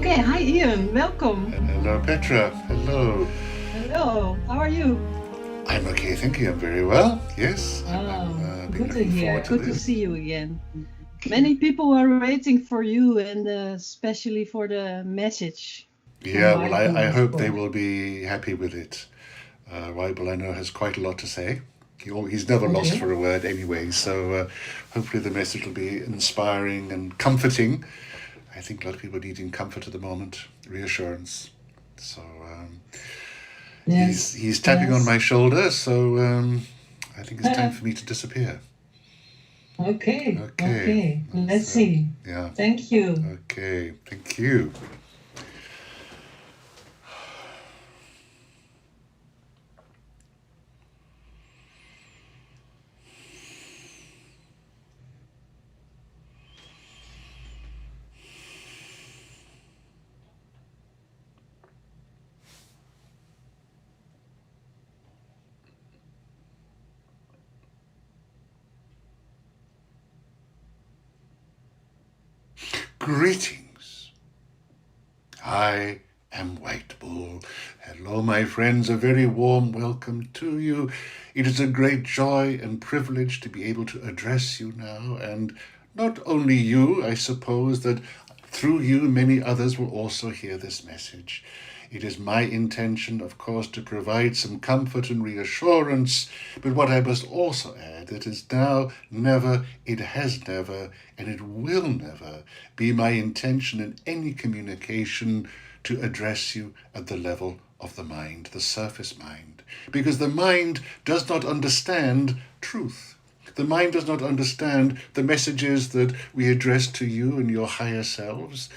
Okay, hi Ian, welcome. Hello, Petra. Hello. Hello, how are you? I'm okay, thank you. I'm very well. Yes, I've been Good to looking hear. forward to Good to this. see you again. Many people are waiting for you and especially for the message from Yeah, well, I Michael, of hope they course. will be happy with it. Weibel, I know, has quite a lot to say. He's never lost Okay. for a word anyway, so hopefully the message will be inspiring and comforting. I think a lot of people are needing comfort at the moment, reassurance. So he's Yes. he's tapping on Yes. my shoulder, so I think it's time for me to disappear. Okay. Okay, Okay. Let's see. yeah. Thank you. Okay, thank you. Greetings. I am White Bull. Hello, my friends. A very warm welcome to you. It is a great joy and privilege to be able to address you now, and not only you, I suppose that through you, many others will also hear this message. It is my intention, of course, to provide some comfort and reassurance, but what I must also add, it is now never, it has never, and it will never be my intention in any communication to address you at the level of the mind, the surface mind, because the mind does not understand truth. The mind does not understand the messages that we address to you and your higher selves.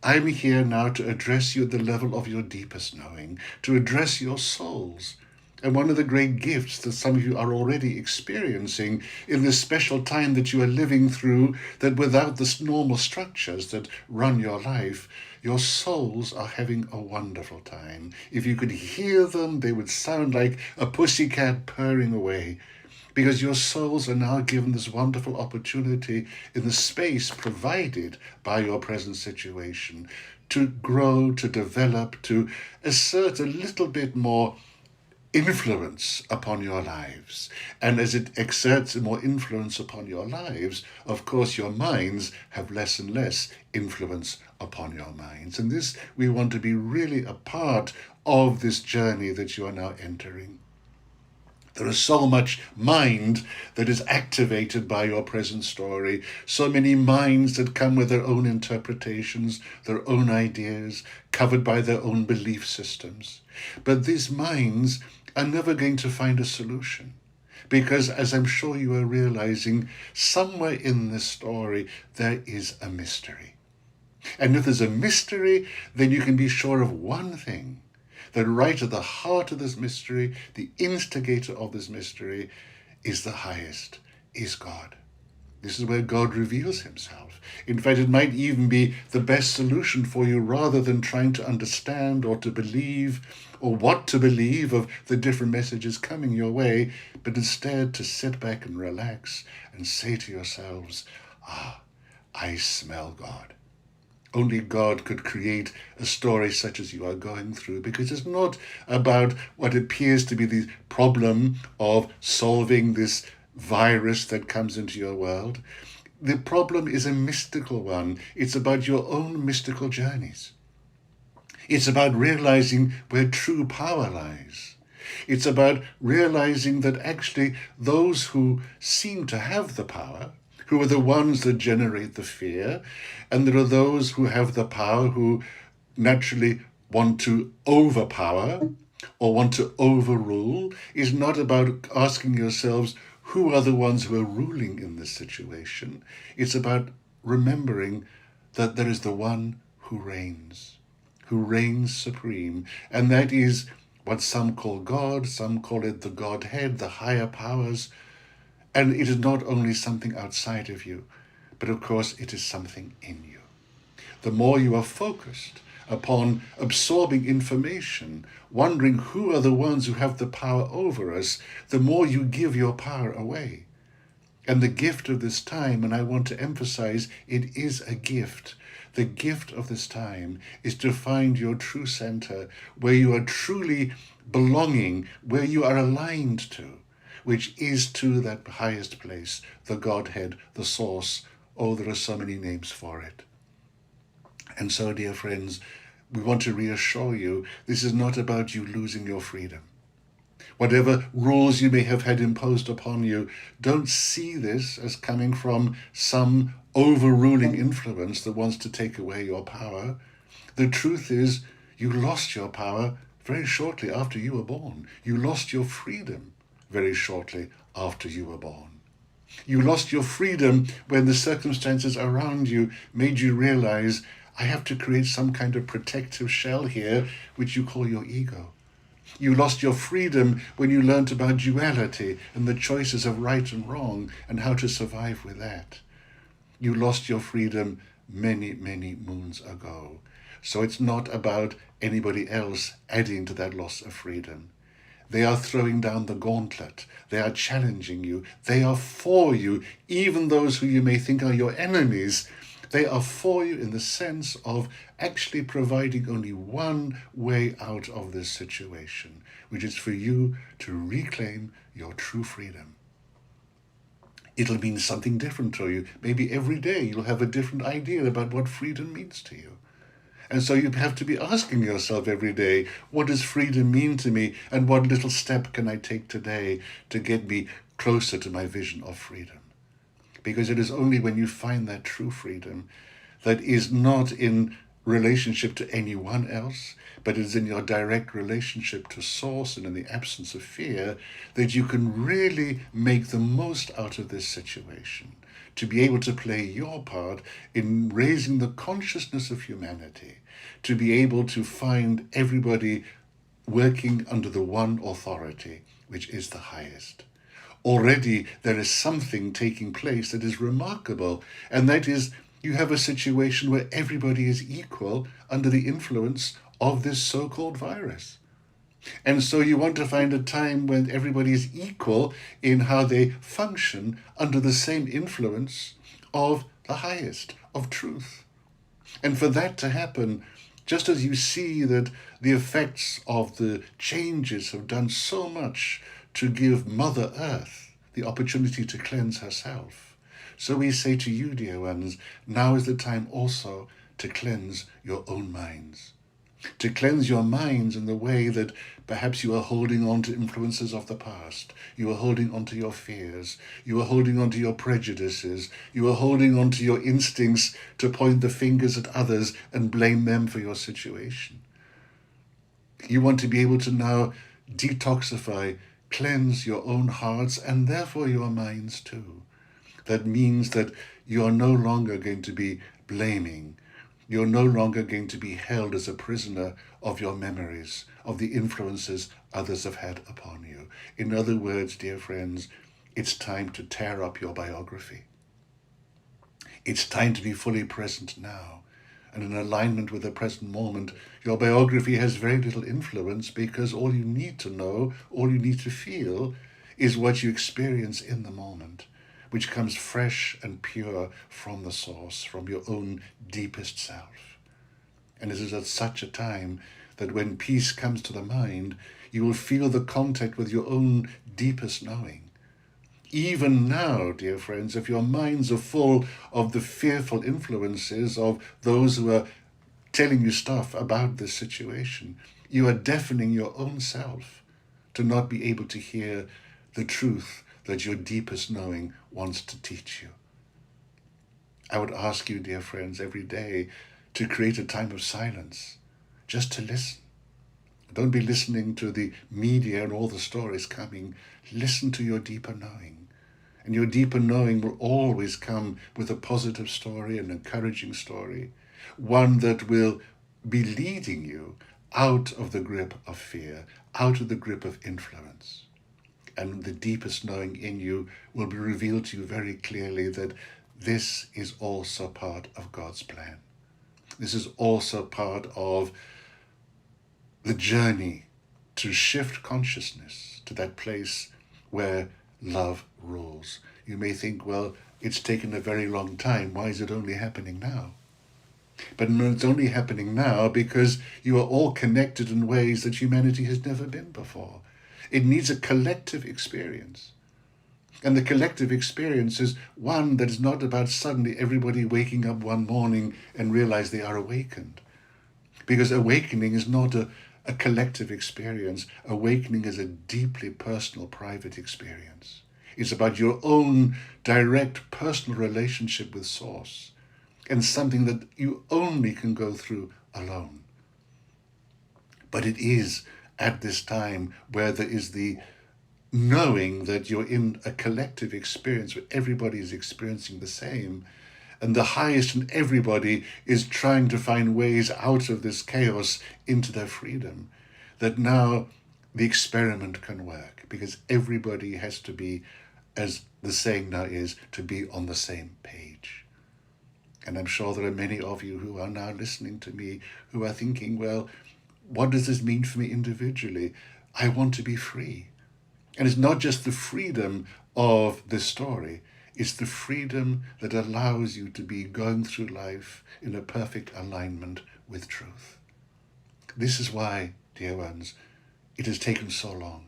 I'm here now to address you at the level of your deepest knowing, to address your souls. And one of the great gifts that some of you are already experiencing in this special time that you are living through, that without the normal structures that run your life, your souls are having a wonderful time. If you could hear them, they would sound like a pussycat purring away, because your souls are now given this wonderful opportunity in the space provided by your present situation to grow, to develop, to assert a little bit more influence upon your lives. And as it exerts more influence upon your lives, of course, your minds have less and less influence upon your minds. And this, we want to be really a part of this journey that you are now entering. There is so much mind that is activated by your present story, so many minds that come with their own interpretations, their own ideas, covered by their own belief systems. But these minds are never going to find a solution. Because, as I'm sure you are realizing, somewhere in this story there is a mystery. And if there's a mystery, then you can be sure of one thing, that right at the heart of this mystery, the instigator of this mystery, is the highest, is God. This is where God reveals himself. In fact, it might even be the best solution for you, rather than trying to understand or to believe or what to believe of the different messages coming your way, but instead to sit back and relax and say to yourselves, I smell God. Only God could create a story such as you are going through, because it's not about what appears to be the problem of solving this virus that comes into your world. The problem is a mystical one. It's about your own mystical journeys. It's about realizing where true power lies. It's about realizing that actually those who seem to have the power, who are the ones that generate the fear, and there are those who have the power who naturally want to overpower or want to overrule, is not about asking yourselves who are the ones who are ruling in this situation. It's about remembering that there is the one who reigns supreme, and that is what some call God, some call it the Godhead, the higher powers. And it is not only something outside of you, but of course it is something in you. The more you are focused upon absorbing information, wondering who are the ones who have the power over us, the more you give your power away. And the gift of this time, and I want to emphasize, it is a gift, The gift of this time is to find your true center, where you are truly belonging, where you are aligned to, which is to that highest place, the Godhead, the source. Oh, there are so many names for it. And so, dear friends, we want to reassure you, this is not about you losing your freedom. Whatever rules you may have had imposed upon you, don't see this as coming from some overruling influence that wants to take away your power. The truth is, you lost your power very shortly after you were born. You lost your freedom very shortly after you were born. You lost your freedom when the circumstances around you made you realize, I have to create some kind of protective shell here, which you call your ego. You lost your freedom when you learnt about duality and the choices of right and wrong and how to survive with that. You lost your freedom many, many moons ago. So it's not about anybody else adding to that loss of freedom. They are throwing down the gauntlet. They are challenging you. They are for you. Even those who you may think are your enemies, they are for you in the sense of actually providing only one way out of this situation, which is for you to reclaim your true freedom. It'll mean something different to you. Maybe every day you'll have a different idea about what freedom means to you. And so you have to be asking yourself every day, what does freedom mean to me? And what little step can I take today to get me closer to my vision of freedom? Because it is only when you find that true freedom that is not in relationship to anyone else, but is in your direct relationship to Source and in the absence of fear, that you can really make the most out of this situation, to be able to play your part in raising the consciousness of humanity, to be able to find everybody working under the one authority, which is the highest. Already there is something taking place that is remarkable, and that is you have a situation where everybody is equal under the influence of this so-called virus. And so you want to find a time when everybody is equal in how they function under the same influence of the highest, of truth. And for that to happen, just as you see that the effects of the changes have done so much to give Mother Earth the opportunity to cleanse herself, so we say to you, dear ones, now is the time also to cleanse your own minds. To cleanse your minds in the way that perhaps you are holding on to influences of the past. You are holding on to your fears. You are holding on to your prejudices. You are holding on to your instincts to point the fingers at others and blame them for your situation. You want to be able to now detoxify, cleanse your own hearts and therefore your minds too. That means that you are no longer going to be blaming. You're no longer going to be held as a prisoner of your memories, of the influences others have had upon you. In other words, dear friends, it's time to tear up your biography. It's time to be fully present now. And in alignment with the present moment, your biography has very little influence because all you need to know, all you need to feel is what you experience in the moment, which comes fresh and pure from the source, from your own deepest self. And it is at such a time that when peace comes to the mind, you will feel the contact with your own deepest knowing. Even now, dear friends, if your minds are full of the fearful influences of those who are telling you stuff about this situation, you are deafening your own self to not be able to hear the truth that your deepest knowing wants to teach you. I would ask you, dear friends, every day to create a time of silence, just to listen. Don't be listening to the media and all the stories coming. Listen to your deeper knowing. And your deeper knowing will always come with a positive story, an encouraging story, one that will be leading you out of the grip of fear, out of the grip of influence. And the deepest knowing in you will be revealed to you very clearly that this is also part of God's plan. This is also part of the journey to shift consciousness to that place where love rules. You may think, well, it's taken a very long time. Why is it only happening now? But it's only happening now because you are all connected in ways that humanity has never been before. It needs a collective experience. And the collective experience is one that is not about suddenly everybody waking up one morning and realize they are awakened. Because awakening is not a collective experience. Awakening is a deeply personal, private experience. It's about your own direct personal relationship with Source, and something that you only can go through alone. But it is at this time where there is the knowing that you're in a collective experience where everybody is experiencing the same, and the highest in everybody is trying to find ways out of this chaos into their freedom, that now the experiment can work, because everybody has to be, as the saying now is, to be on the same page. And I'm sure there are many of you who are now listening to me who are thinking, well, what does this mean for me individually? I want to be free. And it's not just the freedom of this story, it's the freedom that allows you to be going through life in a perfect alignment with truth. This is why, dear ones, it has taken so long.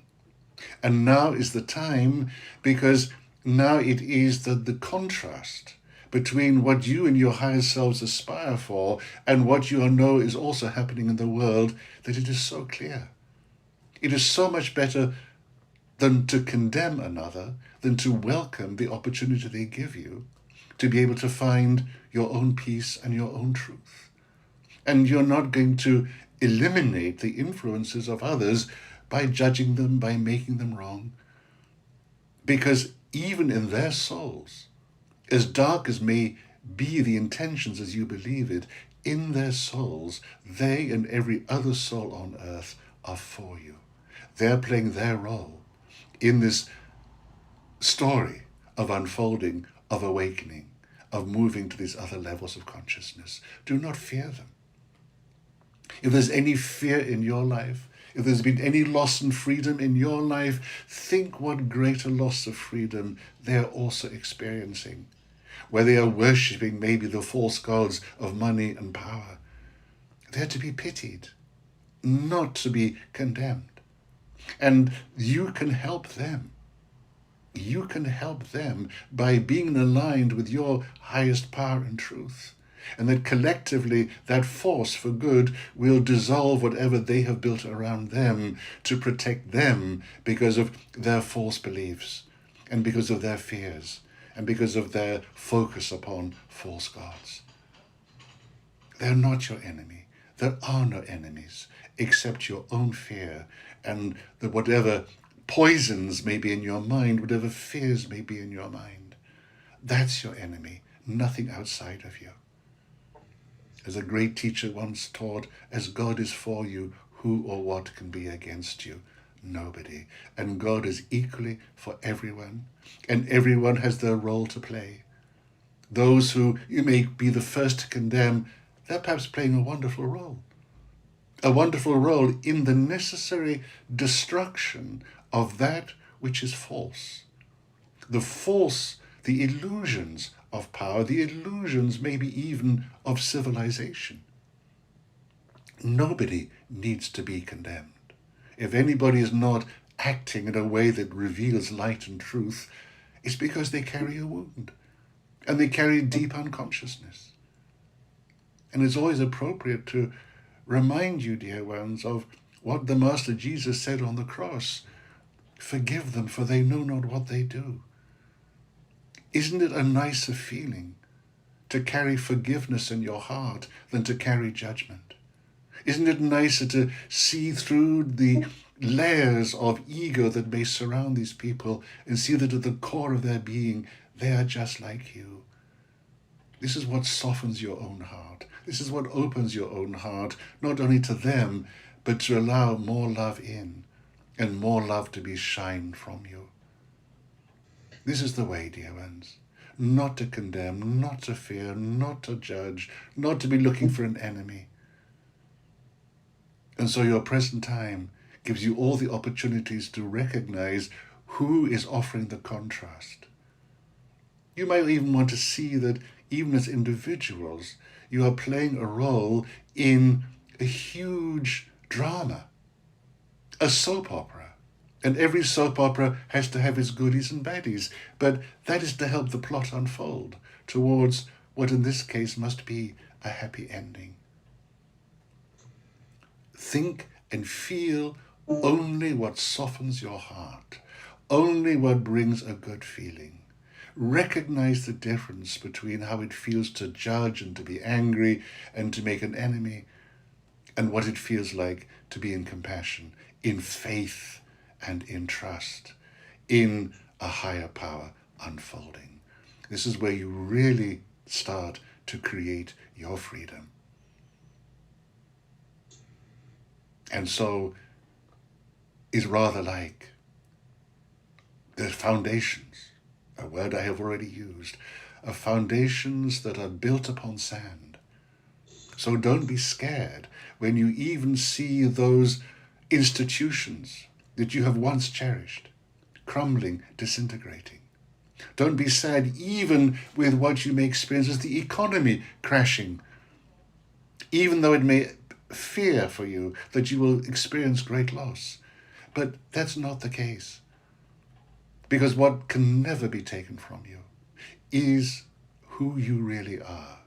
And now is the time, because now it is the contrast between what you and your higher selves aspire for and what you know is also happening in the world, that it is so clear. It is so much better than to condemn another, than to welcome the opportunity they give you to be able to find your own peace and your own truth. And you're not going to eliminate the influences of others by judging them, by making them wrong. Because even in their souls, as dark as may be the intentions as you believe it, in their souls, they and every other soul on earth are for you. They're playing their role in this story of unfolding, of awakening, of moving to these other levels of consciousness. Do not fear them. If there's any fear in your life, if there's been any loss in freedom in your life, think what greater loss of freedom they're also experiencing, where they are worshipping maybe the false gods of money and power. They're to be pitied, not to be condemned. And you can help them. You can help them by being aligned with your highest power and truth. And that collectively, that force for good will dissolve whatever they have built around them to protect them because of their false beliefs and because of their fears and because of their focus upon false gods. They're not your enemy. There are no enemies except your own fear and the whatever poisons may be in your mind, whatever fears may be in your mind. That's your enemy, nothing outside of you. As a great teacher once taught, as God is for you, who or what can be against you? Nobody. And God is equally for everyone, and everyone has their role to play. Those who you may be the first to condemn, they're perhaps playing a wonderful role in the necessary destruction of that which is false. The illusions of power, the illusions maybe even of civilization. Nobody needs to be condemned. If anybody is not acting in a way that reveals light and truth, it's because they carry a wound and they carry deep unconsciousness. And it's always appropriate to remind you, dear ones, of what the Master Jesus said on the cross. Forgive them, for they know not what they do. Isn't it a nicer feeling to carry forgiveness in your heart than to carry judgment? Isn't it nicer to see through the layers of ego that may surround these people and see that at the core of their being, they are just like you? This is what softens your own heart. This is what opens your own heart, not only to them, but to allow more love in and more love to be shined from you. This is the way, dear ones. Not to condemn, not to fear, not to judge, not to be looking for an enemy. And so your present time gives you all the opportunities to recognize who is offering the contrast. You might even want to see that even as individuals, you are playing a role in a huge drama, a soap opera. And every soap opera has to have its goodies and baddies, but that is to help the plot unfold towards what in this case must be a happy ending. Think and feel only what softens your heart, only what brings a good feeling. Recognize the difference between how it feels to judge and to be angry and to make an enemy, and what it feels like to be in compassion, in faith and in trust, in a higher power unfolding. This is where you really start to create your freedom. And so it's rather like the foundations, a word I have already used, of foundations that are built upon sand. So don't be scared when you even see those institutions that you have once cherished crumbling, disintegrating. Don't be sad even with what you may experience as the economy crashing, even though it may fear for you that you will experience great loss. But that's not the case. Because what can never be taken from you is who you really are.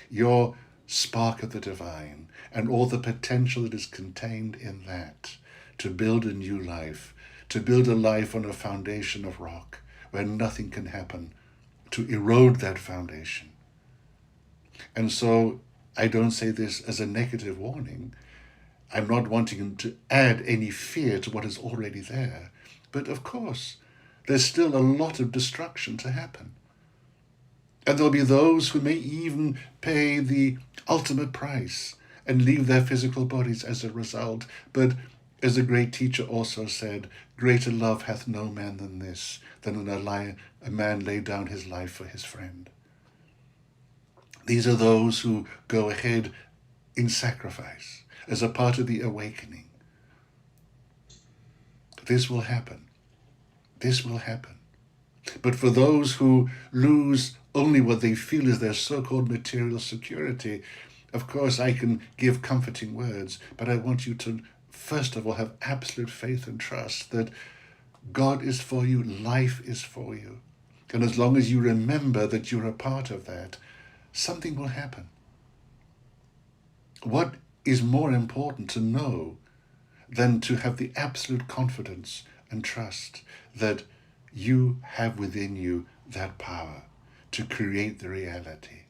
Your spark of the divine and all the potential that is contained in that to build a new life, to build a life on a foundation of rock where nothing can happen to erode that foundation. And so I don't say this as a negative warning. I'm not wanting to add any fear to what is already there. But of course, there's still a lot of destruction to happen. And there'll be those who may even pay the ultimate price and leave their physical bodies as a result. But as a great teacher also said, greater love hath no man than this, than a man lay down his life for his friend. These are those who go ahead in sacrifice as a part of the awakening. This will happen. This will happen. But for those who lose only what they feel is their so-called material security, of course I can give comforting words, but I want you to first of all have absolute faith and trust that God is for you, life is for you. And as long as you remember that you're a part of that, something will happen. What is more important to know than to have the absolute confidence and trust that you have within you that power to create the reality?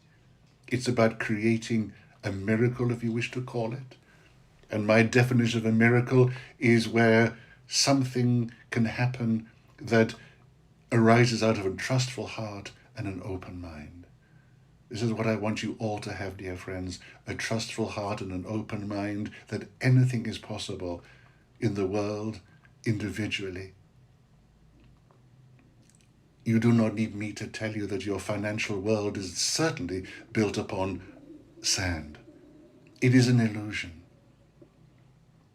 It's about creating a miracle, if you wish to call it. And my definition of a miracle is where something can happen that arises out of a trustful heart and an open mind. This is what I want you all to have, dear friends, a trustful heart and an open mind, that anything is possible in the world individually. You do not need me to tell you that your financial world is certainly built upon sand. It is an illusion.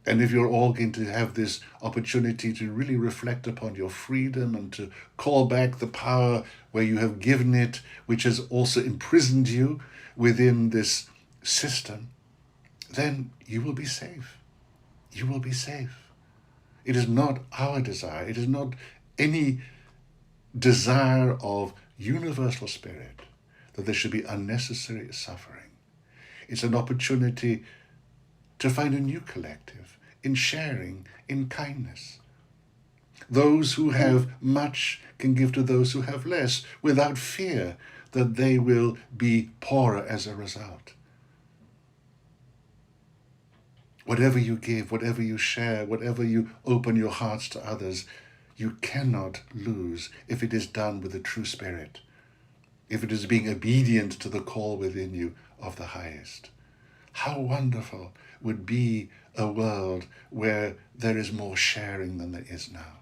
And if you're all going to have this opportunity to really reflect upon your freedom and to call back the power where you have given it, which has also imprisoned you within this system, then you will be safe. You will be safe. It is not our desire. It is not any desire of universal spirit that there should be unnecessary suffering. It's an opportunity to find a new collective in sharing, in kindness. Those who have much can give to those who have less without fear that they will be poorer as a result. Whatever you give, whatever you share, whatever you open your hearts to others, you cannot lose if it is done with a true spirit, if it is being obedient to the call within you of the highest. How wonderful would be a world where there is more sharing than there is now.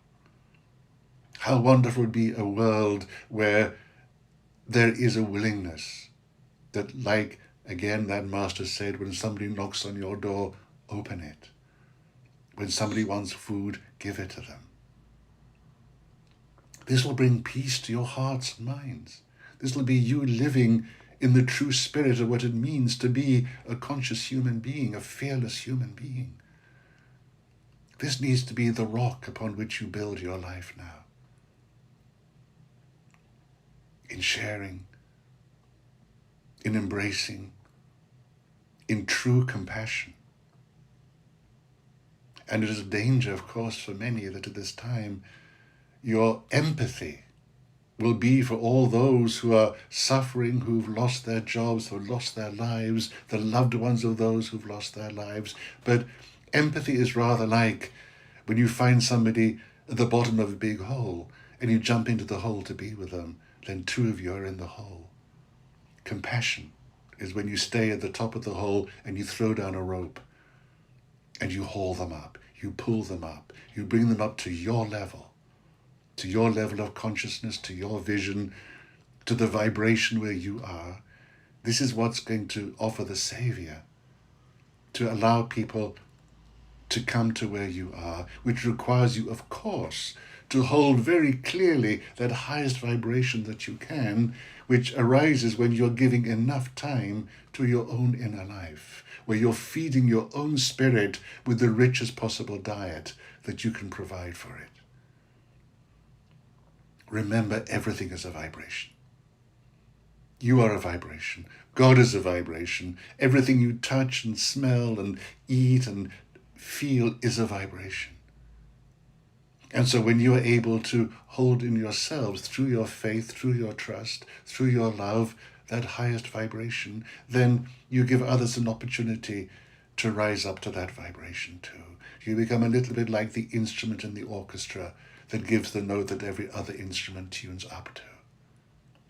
How wonderful would be a world where there is a willingness that, like again that master said, when somebody knocks on your door, open it. When somebody wants food, give it to them. This will bring peace to your hearts and minds. This will be you living in the true spirit of what it means to be a conscious human being, a fearless human being. This needs to be the rock upon which you build your life now. In sharing, in embracing, in true compassion. And it is a danger, of course, for many that at this time your empathy will be for all those who are suffering, who've lost their jobs, who've lost their lives, the loved ones of those who've lost their lives. But empathy is rather like when you find somebody at the bottom of a big hole and you jump into the hole to be with them, then two of you are in the hole. Compassion is when you stay at the top of the hole and you throw down a rope and you haul them up, you pull them up, you bring them up to your level of consciousness, to your vision, to the vibration where you are. This is what's going to offer the Savior, to allow people to come to where you are, which requires you, of course, to hold very clearly that highest vibration that you can, which arises when you're giving enough time to your own inner life, where you're feeding your own spirit with the richest possible diet that you can provide for it. Remember, everything is a vibration. You are a vibration. God is a vibration. Everything you touch and smell and eat and feel is a vibration. And so when you are able to hold in yourselves, through your faith, through your trust, through your love, that highest vibration, then you give others an opportunity to rise up to that vibration too. You become a little bit like the instrument in the orchestra that gives the note that every other instrument tunes up to.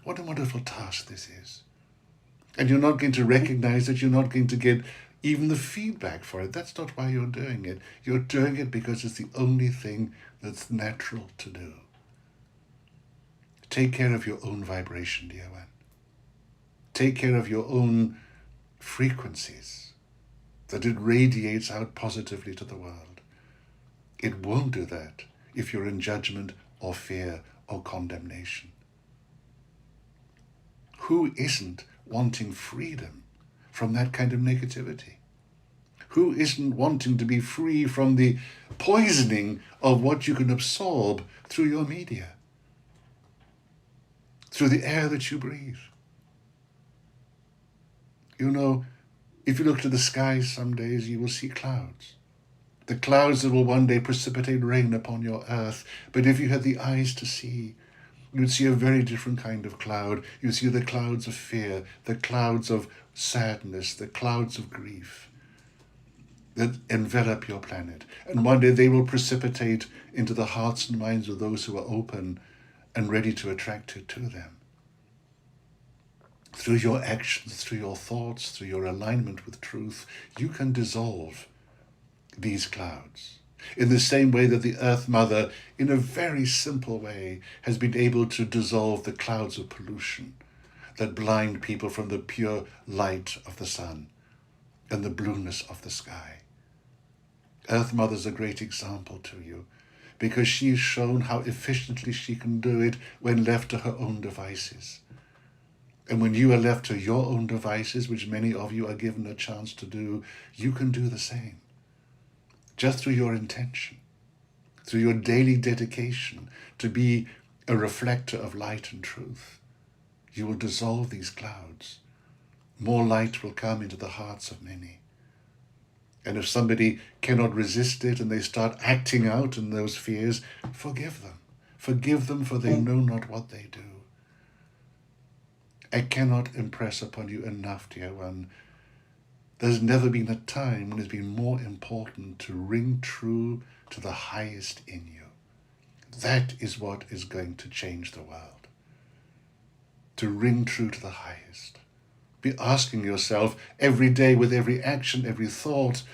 What a wonderful task this is. And you're not going to recognize it, you're not going to get even the feedback for it. That's not why you're doing it. You're doing it because it's the only thing that's natural to do. Take care of your own vibration, dear one. Take care of your own frequencies, that it radiates out positively to the world. It won't do that if you're in judgment or fear or condemnation. Who isn't wanting freedom from that kind of negativity? Who isn't wanting to be free from the poisoning of what you can absorb through your media, through the air that you breathe? You know, if you look to the sky some days, you will see clouds. The clouds that will one day precipitate rain upon your earth. But if you had the eyes to see, you would see a very different kind of cloud. You would see the clouds of fear, the clouds of sadness, the clouds of grief that envelop your planet. And one day they will precipitate into the hearts and minds of those who are open and ready to attract it to them. Through your actions, through your thoughts, through your alignment with truth, you can dissolve these clouds. In the same way that the Earth Mother, in a very simple way, has been able to dissolve the clouds of pollution that blind people from the pure light of the sun and the blueness of the sky. Earth Mother is a great example to you, because she's shown how efficiently she can do it when left to her own devices. And when you are left to your own devices, which many of you are given a chance to do, you can do the same. Just through your intention, through your daily dedication to be a reflector of light and truth, you will dissolve these clouds. More light will come into the hearts of many. And if somebody cannot resist it and they start acting out in those fears, forgive them. Forgive them, for they know not what they do. I cannot impress upon you enough, dear one, there's never been a time when it's been more important to ring true to the highest in you. That is what is going to change the world. To ring true to the highest. Be asking yourself every day, with every action, every thought,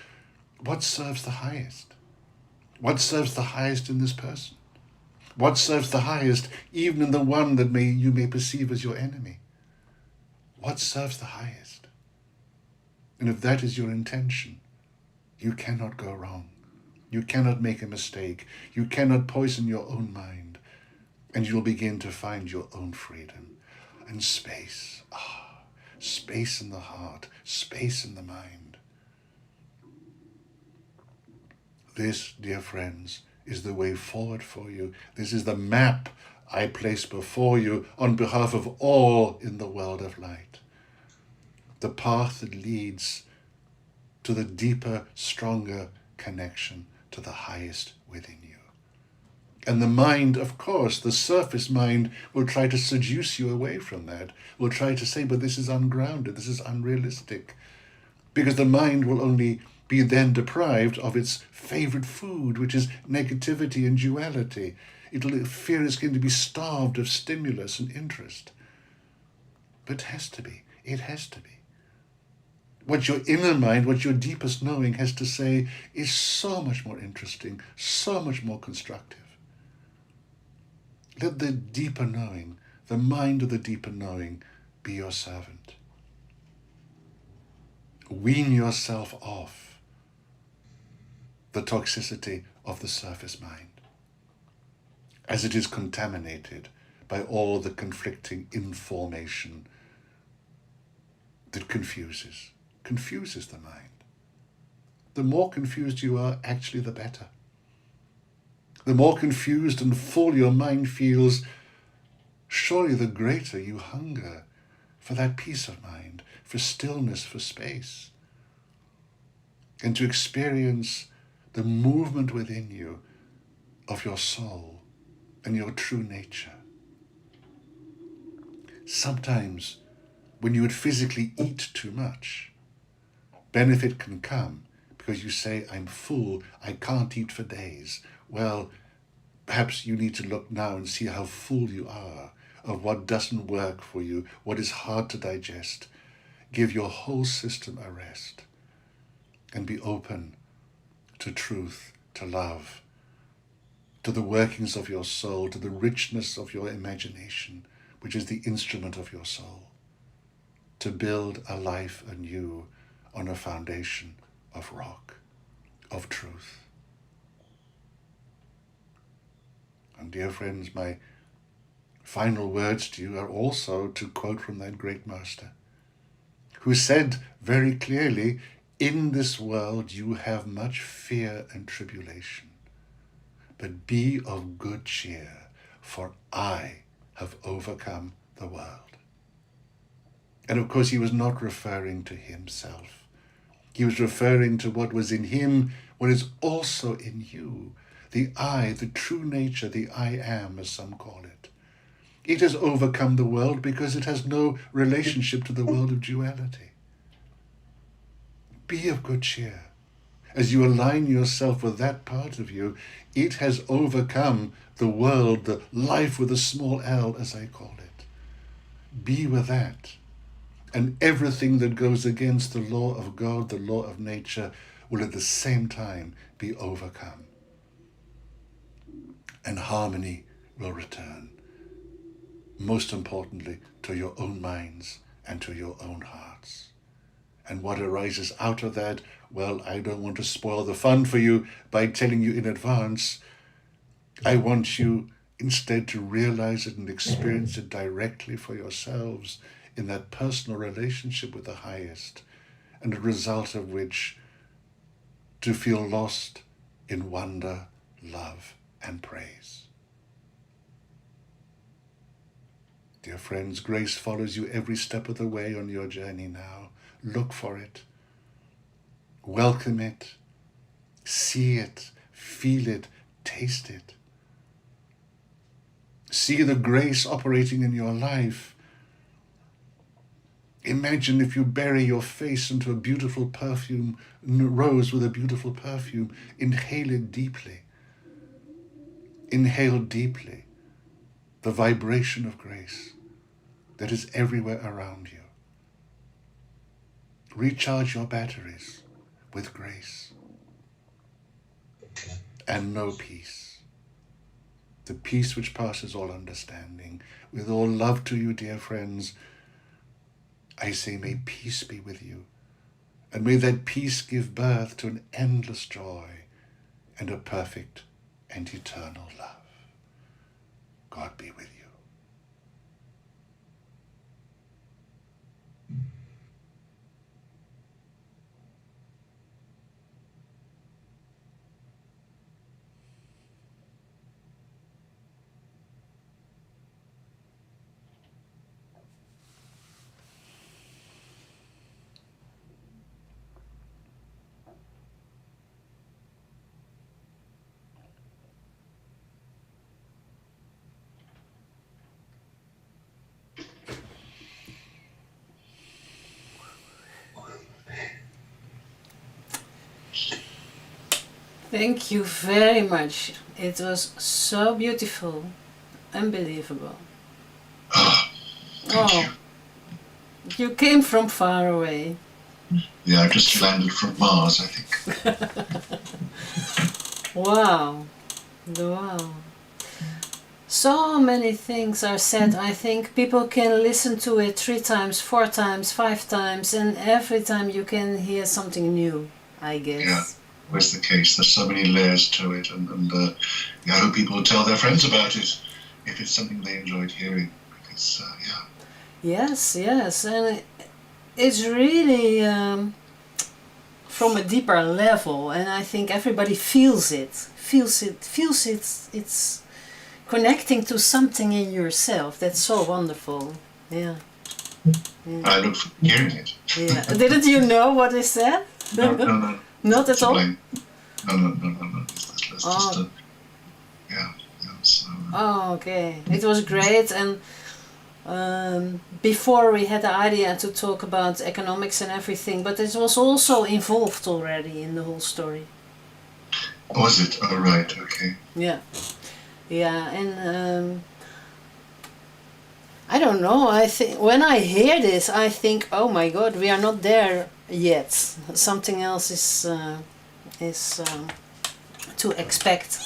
what serves the highest? What serves the highest in this person? What serves the highest even in the one that you may perceive as your enemy? What serves the highest? And if that is your intention, you cannot go wrong. You cannot make a mistake. You cannot poison your own mind. And you'll begin to find your own freedom and space. space in the heart, space in the mind. This, dear friends, is the way forward for you. This is the map I place before you on behalf of all in the world of light. The path that leads to the deeper, stronger connection to the highest within you. And the mind, of course, the surface mind, will try to seduce you away from that, will try to say, but this is ungrounded, this is unrealistic, because the mind will only be then deprived of its favorite food, which is negativity and duality. It'll fear it's going to be starved of stimulus and interest. But it has to be. It has to be. What your inner mind, what your deepest knowing has to say is so much more interesting, so much more constructive. Let the deeper knowing, the mind of the deeper knowing, be your servant. Wean yourself off the toxicity of the surface mind, as it is contaminated by all the conflicting information that confuses the mind. The more confused you are, actually, the better. The more confused and full your mind feels, surely the greater you hunger for that peace of mind, for stillness, for space, and to experience the movement within you of your soul and your true nature. Sometimes, when you would physically eat too much, benefit can come because you say, I'm full, I can't eat for days. Well, perhaps you need to look now and see how full you are of what doesn't work for you, what is hard to digest. Give your whole system a rest and be open to truth, to love, to the workings of your soul, to the richness of your imagination, which is the instrument of your soul, to build a life anew on a foundation of rock, of truth. And dear friends, my final words to you are also to quote from that great master, who said very clearly, in this world you have much fear and tribulation, but be of good cheer, for I have overcome the world. And of course he was not referring to himself. He was referring to what was in him, what is also in you. The I, the true nature, the I am, as some call it. It has overcome the world because it has no relationship to the world of duality. Be of good cheer. As you align yourself with that part of you, it has overcome the world, the life with a small L, as I call it. Be with that. And everything that goes against the law of God, the law of nature, will at the same time be overcome. And harmony will return. Most importantly, to your own minds and to your own hearts. And what arises out of that, well, I don't want to spoil the fun for you by telling you in advance. I want you instead to realize it and experience it directly for yourselves in that personal relationship with the highest, and the result of which to feel lost in wonder, love, and praise. Dear friends, grace follows you every step of the way on your journey now. Look for it. Welcome it. See it. Feel it. Taste it. See the grace operating in your life. Imagine if you bury your face into a beautiful perfume, rose with a beautiful perfume. Inhale it deeply. Inhale deeply the vibration of grace that is everywhere around you. Recharge your batteries with grace and know peace. The peace which passes all understanding. With all love to you, dear friends, I say, may peace be with you, and may that peace give birth to an endless joy and a perfect and eternal love. God be with you. Thank you very much. It was so beautiful. Unbelievable. Thank you. You came from far away. Yeah, I just landed from Mars, I think. Wow. Wow. So many things are said. I think people can listen to it 3 times, 4 times, 5 times, and every time you can hear something new, I guess. Yeah, that's the case. There's so many layers to it, and I hope people will tell their friends about it if it's something they enjoyed hearing. Because, Yes, yes, and it's really from a deeper level, and I think everybody feels it. It's connecting to something in yourself. That's so wonderful. Yeah. I look forward to hearing it. Yeah. Didn't you know what I said? No. Not at all? No. Let's just, yeah. So, Oh, okay. It was great, and before we had the idea to talk about economics and everything, but it was also involved already in the whole story. Was it? Oh, right, okay. Yeah. Yeah, and I don't know, I think when I hear this, I think, oh my God, we are not there yet. Something else is to expect,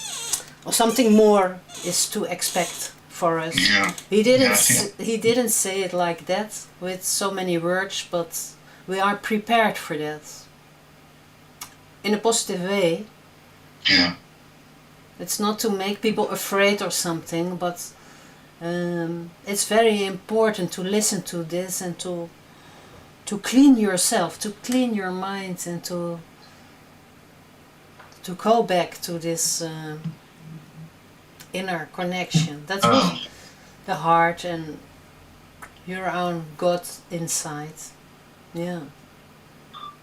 or something more is to expect for us. Yeah. He didn't say it like that with so many words, but we are prepared for that in a positive way. Yeah. It's not to make people afraid or something, but it's very important to listen to this and to clean yourself, to clean your mind, and to go back to this inner connection. That's what the heart and your own God inside. Yeah.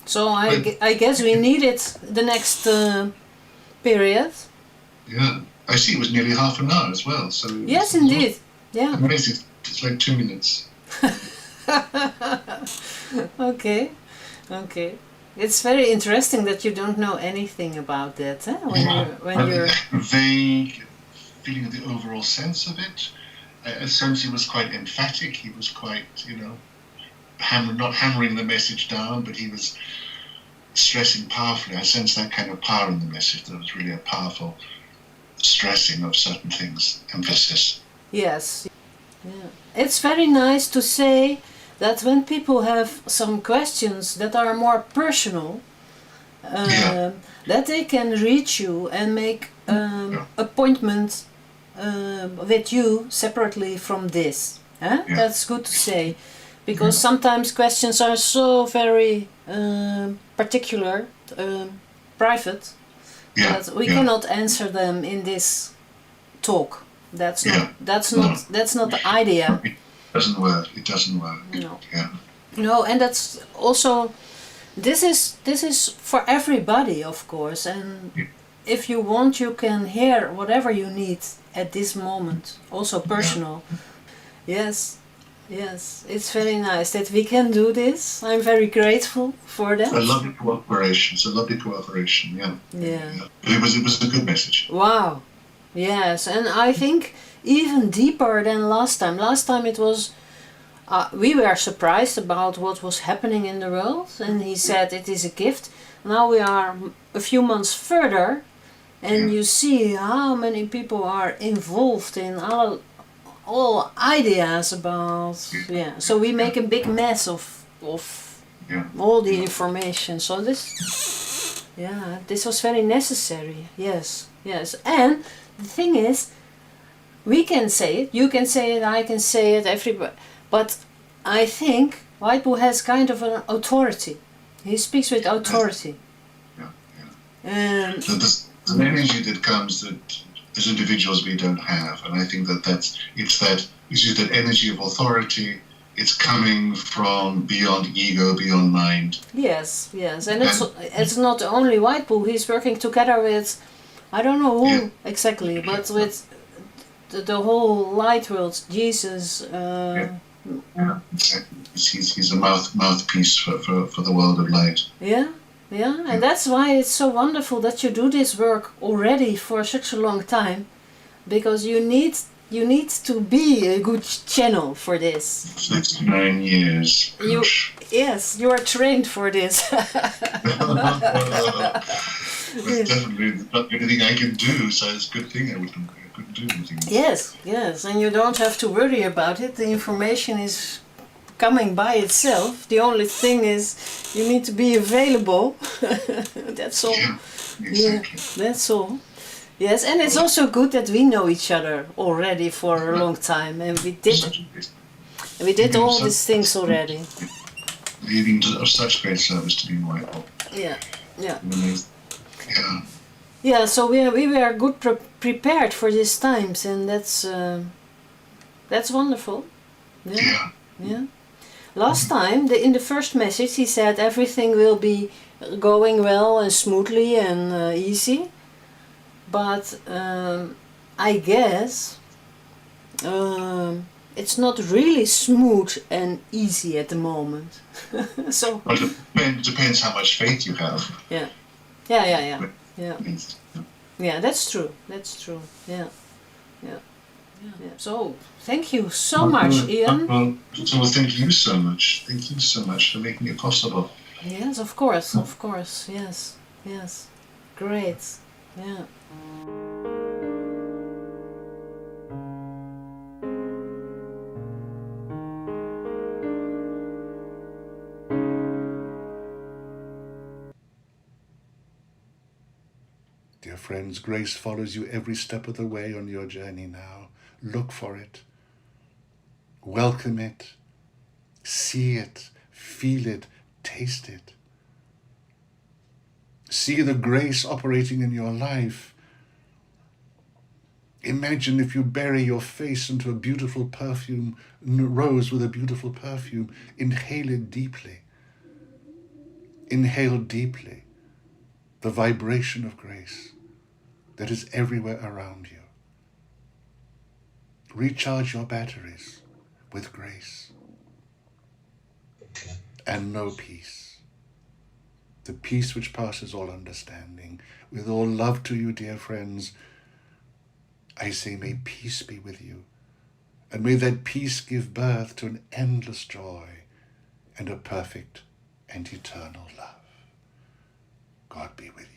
So I guess we need it the next period. Yeah. I see it was nearly half an hour as well. So yes, indeed. Yeah. Amazing. It's like 2 minutes. Okay. It's very interesting that you don't know anything about that. When you're vague feeling of the overall sense of it. I sense he was quite emphatic. He was quite, not hammering the message down, but he was stressing powerfully. I sense that kind of power in the message. There was really a powerful stressing of certain things, emphasis. Yes. Yeah. It's very nice to say that when people have some questions that are more personal, that they can reach you and make appointment with you separately from this. Huh? Yeah. That's good to say, because sometimes questions are so very particular, private, that we cannot answer them in this talk. That's not the idea. It doesn't work. No. Yeah. No, and that's also this is for everybody, of course, and if you want, you can hear whatever you need at this moment, also personal. Yes, it's very nice that we can do this. I'm very grateful for that. A lovely cooperation. It's a lovely cooperation. Yeah. It was a good message. Wow. Yes, and I think even deeper than last time. Last time it was, we were surprised about what was happening in the world, and he said it is a gift. Now we are a few months further, and you see how many people are involved in all ideas about, so we make a big mess of all the information. So this was very necessary. Yes, and the thing is, we can say it, you can say it, I can say it, everybody. But I think Whitebull has kind of an authority. He speaks with authority. And there's an energy that comes that as individuals we don't have, and I think it's that energy of authority. It's coming from beyond ego, beyond mind. Yes, and it's not only Whitebull. He's working together with, I don't know who exactly, but with the whole light world, Jesus. He's a mouthpiece for the world of light. Yeah, Yeah, and that's why it's so wonderful that you do this work already for such a long time, because you need to be a good channel for this. 69 years. Yes, you are trained for this. That's definitely not anything I can do, so it's a good thing I couldn't do anything. Yes, and you don't have to worry about it. The information is coming by itself. The only thing is you need to be available. That's all. Yeah, exactly. Yeah, that's all. Yes, and it's also good that we know each other already for a long time, and we did all these things already. You've been of such great service to me, Michael. Yeah. Yeah. Yeah, so we were good prepared for these times, and that's wonderful. Yeah. Last time, in the first message, he said everything will be going well and smoothly and easy. But I guess it's not really smooth and easy at the moment. So. Well, it depends how much faith you have. Yeah. Yeah, that's true. Yeah. So, thank you so much, Ian. Well, thank you so much. Thank you so much for making it possible. Yes, of course. Yes. Great. Yeah. Dear friends, grace follows you every step of the way on your journey now. Look for it. Welcome it. See it. Feel it. Taste it. See the grace operating in your life. Imagine if you bury your face into a beautiful perfume, rose with a beautiful perfume. Inhale it deeply. Inhale deeply the vibration of grace that is everywhere around you. Recharge your batteries with grace and know peace. The peace which passes all understanding. With all love to you, dear friends, I say may peace be with you, and may that peace give birth to an endless joy and a perfect and eternal love. God be with you.